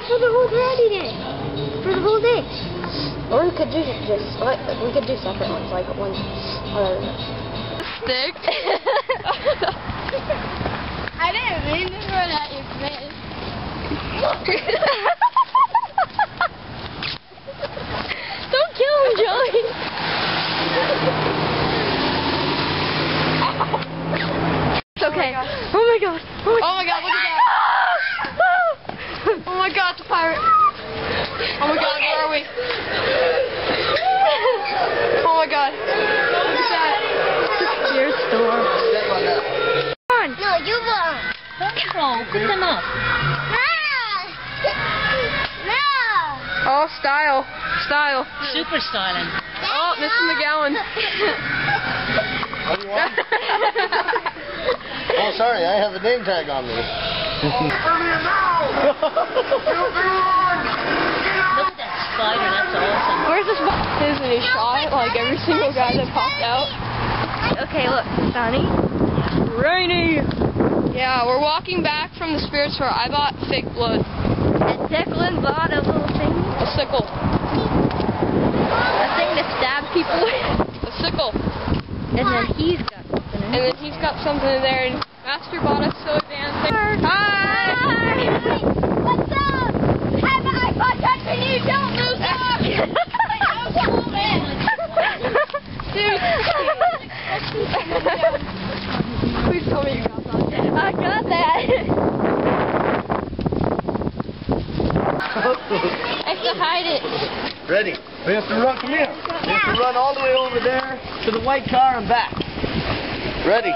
for the whole Daddy Day. For the whole day. Or we could do separate ones, like one. Stick. I didn't mean to throw that at your face. Don't kill him, Joey. It's okay. Oh my god. Oh my god, look at that. Oh my god, it's a pirate. Oh my god, where are we? Oh my god. Look at that. Dear storm. Come on. No, you won't. Wrong. Pick them up. No. Oh, style. Style. Super styling. Oh, Mr. McGowan. What do you want? Oh, sorry, I have a name tag on me. Look at that spider. That's awesome. Where's this box? And he shot like every single guy that popped out. Okay, look. Sunny. Rainy. Yeah, we're walking back from the spirit store. I bought fake blood. And Declan bought a little thing. A sickle. A thing to stab people with. A sickle. And then he's got something in there. And then he's got something in there. And Master bought us so advanced. Hi! What's up? Have I got touching you? Don't lose up. Please tell me you got that. I got that. I have to hide it. Ready? We have to run. Come here. We have to run all the way over there to the white car and back. Ready?